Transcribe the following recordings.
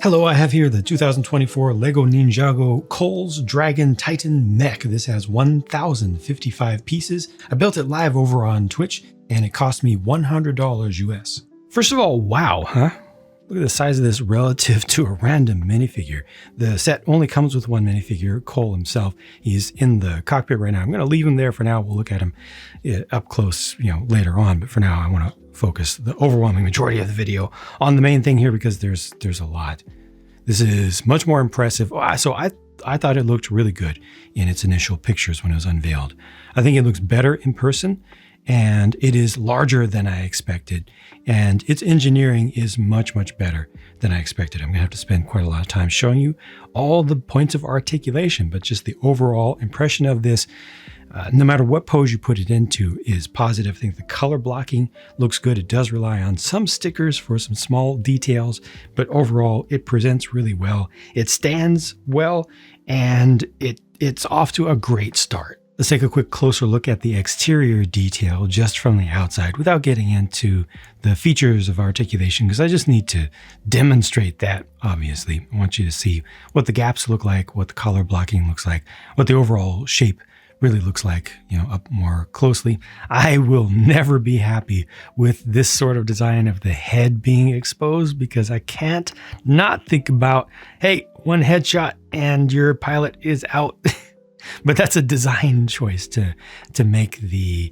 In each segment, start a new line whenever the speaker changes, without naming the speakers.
Hello, I have here the 2024 LEGO Ninjago Cole's Dragon Titan Mech. This has 1,055 pieces. I built it live over on Twitch, and it cost me $100 US. First of all, wow, huh? Look at the size of this relative to a random minifigure. The set only comes with one minifigure, Cole himself. He's in the cockpit right now. I'm going to leave him there for now. We'll look at him up close, later on. But for now, I want to focus the overwhelming majority of the video on the main thing here because there's a lot. This is much more impressive. So I thought it looked really good in its initial pictures when it was unveiled. I think it looks better in person, and it is larger than I expected, and its engineering is much, much better than I expected. I'm gonna have to spend quite a lot of time showing you all the points of articulation, but just the overall impression of this, no matter what pose you put it into, is positive. I think the color blocking looks good. It does rely on some stickers for some small details, but overall it presents really well. It stands well, and it's off to a great start. Let's take a quick closer look at the exterior detail just from the outside without getting into the features of articulation, because I just need to demonstrate that, obviously. I want you to see what the gaps look like, what the color blocking looks like, what the overall shape really looks like, up more closely. I will never be happy with this sort of design of the head being exposed, because I can't not think about, hey, one headshot and your pilot is out. But that's a design choice to make the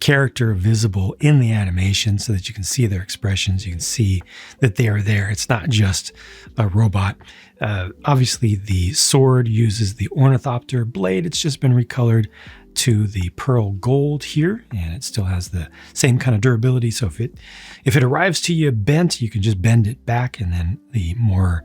character visible in the animation so that you can see their expressions. You can see that they are there. It's not just a robot. Obviously, the sword uses the ornithopter blade. It's just been recolored to the pearl gold here, and it still has the same kind of durability. So if it arrives to you bent, you can just bend it back, and then the more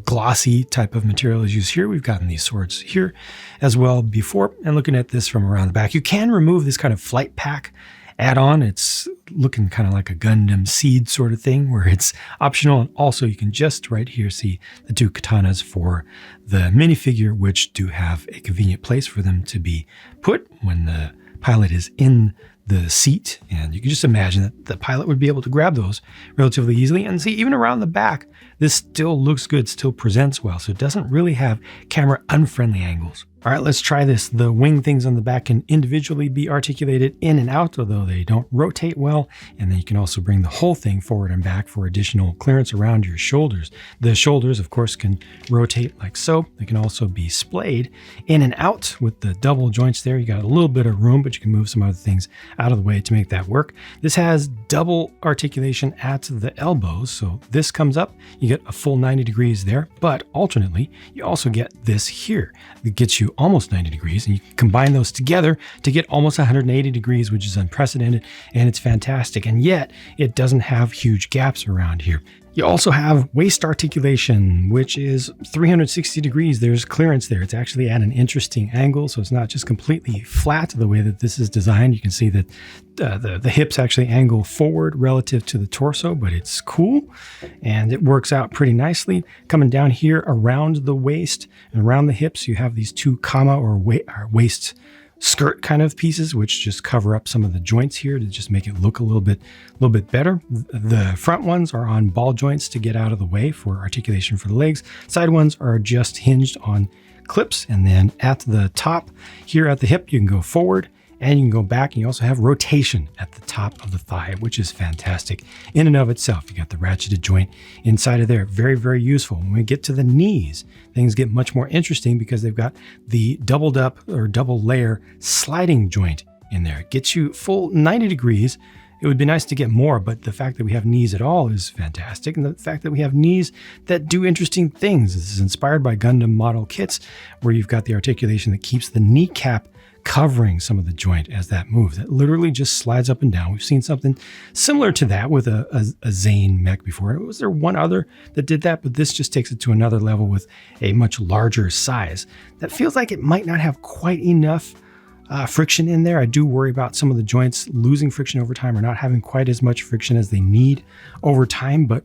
glossy type of material is used here. We've gotten these swords here as well before. And looking at this from around the back, you can remove this kind of flight pack add-on. It's looking kind of like a Gundam Seed sort of thing where it's optional. And also you can just right here see the two katanas for the minifigure, which do have a convenient place for them to be put when the pilot is in the seat. And you can just imagine that the pilot would be able to grab those relatively easily. And see, even around the back, this still looks good, still presents well. So it doesn't really have camera unfriendly angles. All right, let's try this. The wing things on the back can individually be articulated in and out, although they don't rotate well. And then you can also bring the whole thing forward and back for additional clearance around your shoulders. The shoulders, of course, can rotate like so. They can also be splayed in and out with the double joints there. You got a little bit of room, but you can move some other things out of the way to make that work. This has double articulation at the elbows. So this comes up, you get a full 90 degrees there, but alternately, you also get this here. It gets you almost 90 degrees, and you can combine those together to get almost 180 degrees, which is unprecedented, and it's fantastic. And yet it doesn't have huge gaps around here. You also have waist articulation, which is 360 degrees. There's clearance there. It's actually at an interesting angle, so it's not just completely flat the way that this is designed. You can see that the hips actually angle forward relative to the torso, but it's cool, and it works out pretty nicely. Coming down here around the waist and around the hips, you have these two comma or waist skirt kind of pieces, which just cover up some of the joints here to just make it look a little bit better. The front ones are on ball joints to get out of the way for articulation for the legs. Side ones are just hinged on clips. And then at the top here at the hip, you can go forward and you can go back, and you also have rotation at the top of the thigh, which is fantastic in and of itself. You got the ratcheted joint inside of there. Very, very useful. When we get to the knees, things get much more interesting because they've got the doubled up or double layer sliding joint in there. It gets you full 90 degrees. It would be nice to get more, but the fact that we have knees at all is fantastic. And the fact that we have knees that do interesting things. This is inspired by Gundam model kits, where you've got the articulation that keeps the kneecap covering some of the joint as that moves. That literally just slides up and down. We've seen something similar to that with a Zane mech before. Was there one other that did that? But this just takes it to another level with a much larger size. That feels like it might not have quite enough friction in there. I do worry about some of the joints losing friction over time or not having quite as much friction as they need over time, but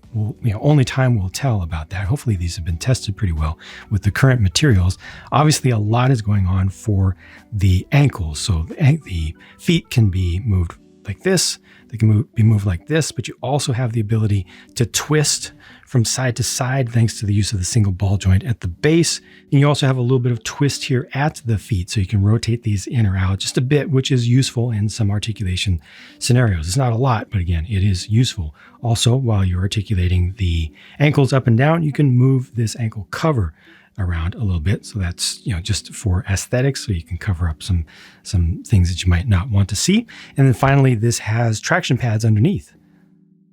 only time will tell about that. Hopefully these have been tested pretty well with the current materials. Obviously a lot is going on for the ankles, so the feet can be moved like this. They can be moved like this, but you also have the ability to twist from side to side thanks to the use of the single ball joint at the base. And you also have a little bit of twist here at the feet, so you can rotate these in or out just a bit, which is useful in some articulation scenarios. It's not a lot, but again, it is useful. Also, while you're articulating the ankles up and down, you can move this ankle cover around a little bit. So that's, just for aesthetics. So you can cover up some things that you might not want to see. And then finally, this has traction pads underneath,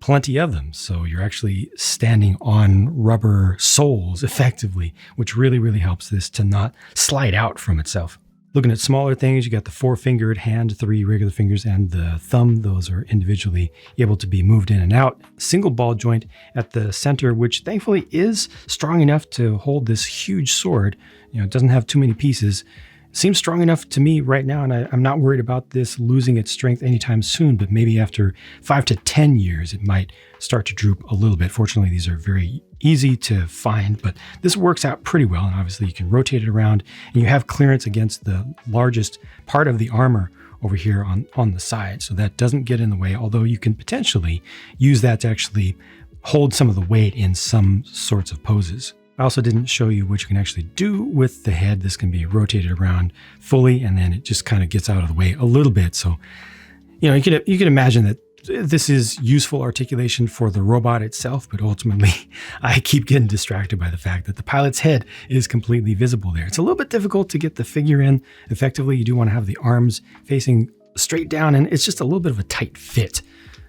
plenty of them. So you're actually standing on rubber soles effectively, which really, really helps this to not slide out from itself. Looking at smaller things, you got the 4-fingered hand, 3 regular fingers, and the thumb. Those are individually able to be moved in and out. Single ball joint at the center, which thankfully is strong enough to hold this huge sword. It doesn't have too many pieces. Seems strong enough to me right now, and I'm not worried about this losing its strength anytime soon, but maybe after 5 to 10 years, it might start to droop a little bit. Fortunately, these are very easy to find, but this works out pretty well, and obviously you can rotate it around, and you have clearance against the largest part of the armor over here on the side, so that doesn't get in the way, although you can potentially use that to actually hold some of the weight in some sorts of poses. I also didn't show you what you can actually do with the head. This can be rotated around fully, and then it just kind of gets out of the way a little bit. So, you can imagine that this is useful articulation for the robot itself, but ultimately I keep getting distracted by the fact that the pilot's head is completely visible there. It's a little bit difficult to get the figure in effectively. You do want to have the arms facing straight down, and it's just a little bit of a tight fit.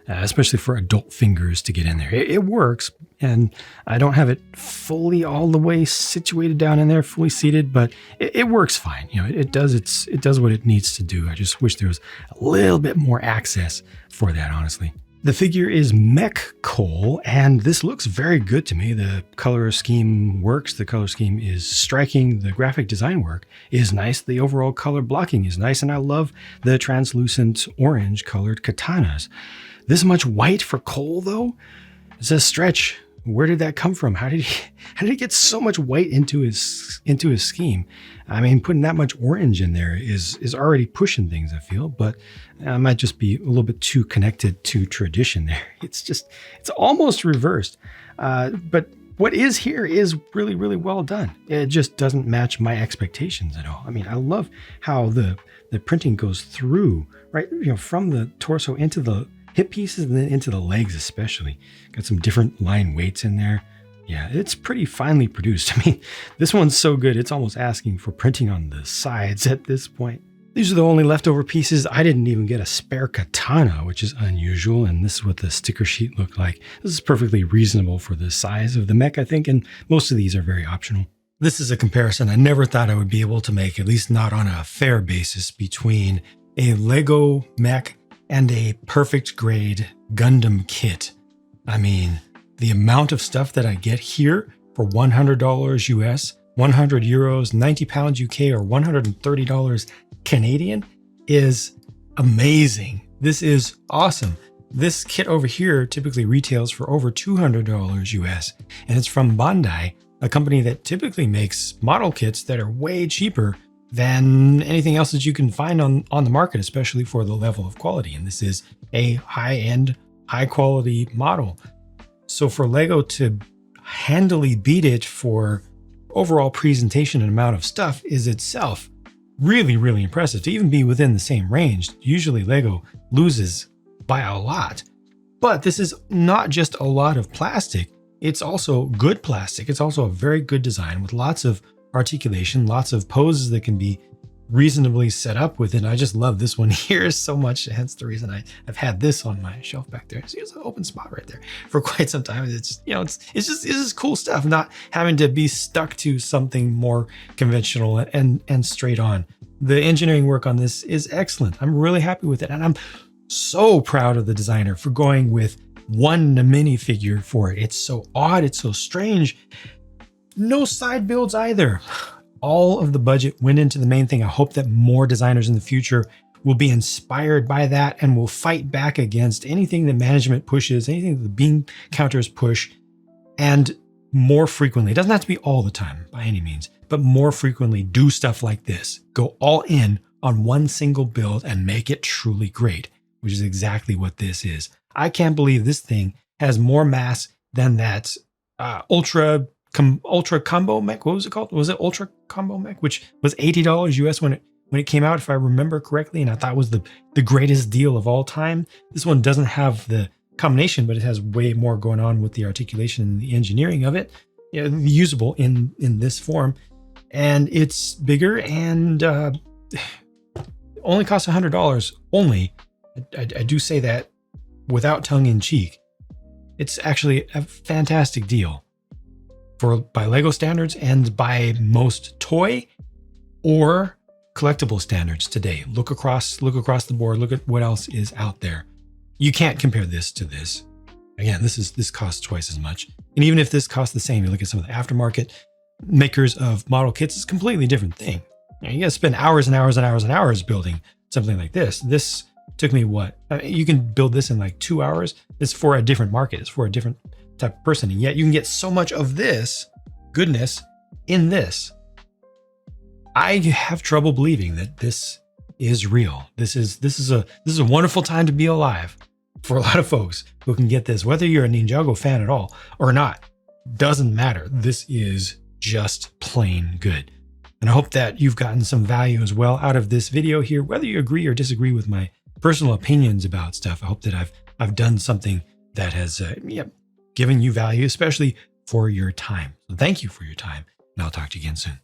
Especially for adult fingers to get in there. It works, and I don't have it fully all the way situated down in there, fully seated, but it works fine. It does what it needs to do. I just wish there was a little bit more access for that, honestly. The figure is Mech coal, and this looks very good to me. The color scheme works. The color scheme is striking. The graphic design work is nice. The overall color blocking is nice, and I love the translucent orange colored katanas. This much white for coal, though? It's a stretch. Where did that come from? How did he get so much white into his scheme? I mean, putting that much orange in there is already pushing things, I feel, but I might just be a little bit too connected to tradition there. It's almost reversed. But what is here is really, really well done. It just doesn't match my expectations at all. I mean, I love how the printing goes through, right? From the torso into the hip pieces and then into the legs especially. Got some different line weights in there. Yeah, it's pretty finely produced. I mean, this one's so good, it's almost asking for printing on the sides at this point. These are the only leftover pieces. I didn't even get a spare katana, which is unusual, and this is what the sticker sheet looked like. This is perfectly reasonable for the size of the mech, I think, and most of these are very optional. This is a comparison I never thought I would be able to make, at least not on a fair basis, between a Lego mech and a perfect grade Gundam kit. I mean, the amount of stuff that I get here for $100 US, 100 euros, 90 pounds UK, or $130 Canadian is amazing. This is awesome. This kit over here typically retails for over $200 US, and it's from Bandai, a company that typically makes model kits that are way cheaper than anything else that you can find on the market, especially for the level of quality. And this is a high-end, high-quality model. So for Lego to handily beat it for overall presentation and amount of stuff is itself really, really impressive. To even be within the same range, usually Lego loses by a lot. But this is not just a lot of plastic, it's also good plastic. It's also a very good design with lots of articulation, lots of poses that can be reasonably set up with it. I just love this one here so much, hence the reason I've had this on my shelf back there. See, there's an open spot right there for quite some time. It's just cool stuff, not having to be stuck to something more conventional and straight on. The engineering work on this is excellent. I'm really happy with it, and I'm so proud of the designer for going with one minifigure for it. It's so odd, it's so strange. No side builds either. All of the budget went into the main thing. I hope that more designers in the future will be inspired by that and will fight back against anything that management pushes, anything that the beam counters push, and more frequently, it doesn't have to be all the time by any means, but more frequently do stuff like this. Go all in on one single build and make it truly great. which is exactly what this is. I can't believe this thing has more mass than that Ultra Combo Mech. What was it called? Was it Ultra Combo Mech, which was $80 US when it came out, if I remember correctly, and I thought was the greatest deal of all time. This one doesn't have the combination, but it has way more going on with the articulation and the engineering of it, usable in this form. And it's bigger and only costs $100 only. I do say that without tongue in cheek. It's actually a fantastic deal by Lego standards and by most toy or collectible standards today. Look across the board. Look at what else is out there. You can't compare this to this. Again, this costs twice as much. And even if this costs the same, you look at some of the aftermarket makers of model kits, it's a completely different thing. You gotta spend hours and hours and hours and hours building something like this. This took me what? You can build this in like 2 hours. It's for a different market. It's for a different type of person. And yet you can get so much of this goodness in this. I have trouble believing that this is real. This is a wonderful time to be alive for a lot of folks who can get this, whether you're a Ninjago fan at all or not. Doesn't matter. This is just plain good. And I hope that you've gotten some value as well out of this video here, whether you agree or disagree with my personal opinions about stuff. I hope that I've done something that has given you value, especially for your time. So thank you for your time, and I'll talk to you again soon.